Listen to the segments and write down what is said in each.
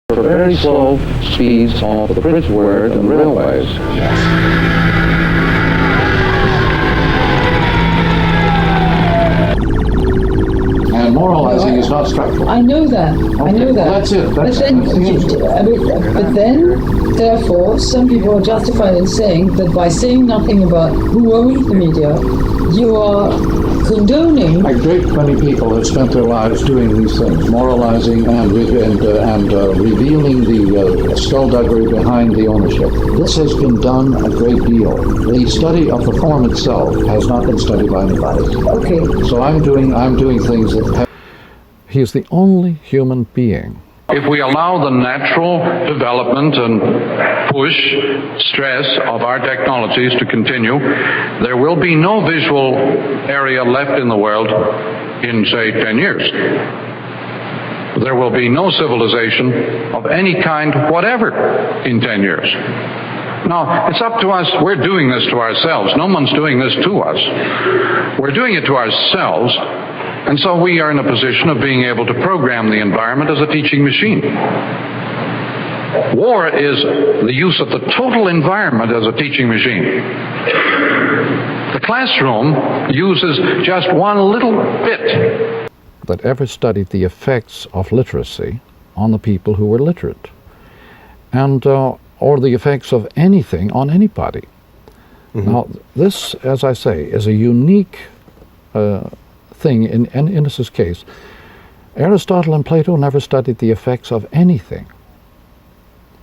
for very slow speeds of the bridge word and railways. And moralizing is not structural. I know that. Okay. I know that. That's it. But then, therefore, some people are justified in saying that by saying nothing about who owns the media, you are condoning. A great many people have spent their lives doing these things, moralizing and revealing the skullduggery behind the ownership. This has been done a great deal. The study of the form itself has not been studied by anybody. Okay. So I'm doing things that. He is the only human being. If we allow the natural development and push, stress of our technologies to continue, there will be no visual area left in the world in, say, 10 years. There will be no civilization of any kind whatever in 10 years. Now, it's up to us. We're doing this to ourselves. No one's doing this to us. We're doing it to ourselves. And so we are in a position of being able to program the environment as a teaching machine. War is the use of the total environment as a teaching machine. The classroom uses just one little bit. That ever studied the effects of literacy on the people who were literate, and or the effects of anything on anybody. Mm-hmm. Now, this, as I say, is a unique thing in Innes's case. Aristotle and Plato never studied the effects of anything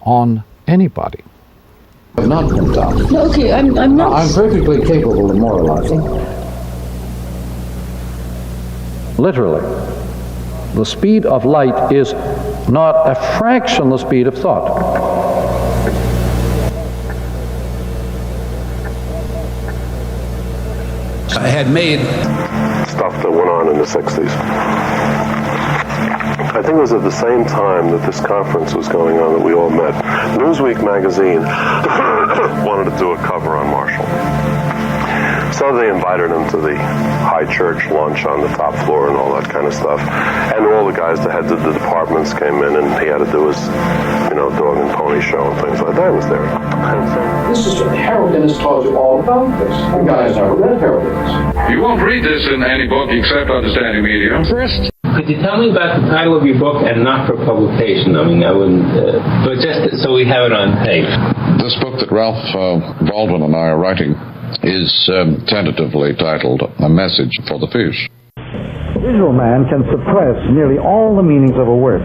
on anybody. Have not been done. No, okay, I'm not. I'm perfectly capable of moralizing. Literally, the speed of light is not a fraction the speed of thought. I had made stuff that went on in the 60s. I think it was at the same time that this conference was going on that we all met. Newsweek magazine wanted to do a cover on Marshall. So they invited him to the high church lunch on the top floor and all that kind of stuff. And all the guys, the heads of the departments came in, and he had to do his, dog and pony show and things like that. I was there. This is Harold Innes taught you all about this. You guys never read Harold Innes. You won't read this in any book except Understanding Media. First, could you tell me about the title of your book, and not for publication? I mean, I wouldn't, but just so we have it on tape. This book that Ralph Baldwin and I are writing is tentatively titled A Message for the Fish. Visual man can suppress nearly all the meanings of a word.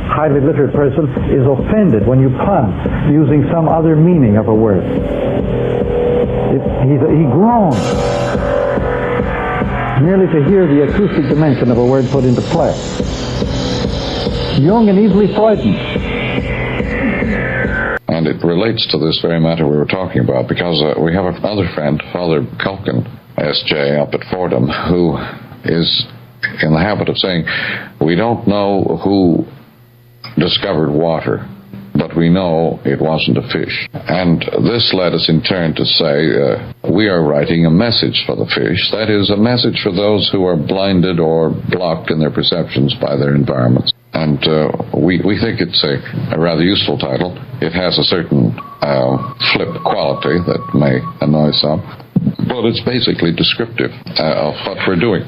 Highly literate person is offended when you pun using some other meaning of a word. He groans merely to hear the acoustic dimension of a word put into play. Young and easily frightened. And it relates to this very matter we were talking about, because we have another friend, Father Culkin, S.J., up at Fordham, who is in the habit of saying, we don't know who discovered water, but we know it wasn't a fish. And this led us in turn to say, we are writing a message for the fish. That is, a message for those who are blinded or blocked in their perceptions by their environments. And we think it's a rather useful title. It has a certain flip quality that may annoy some, but it's basically descriptive of what we're doing.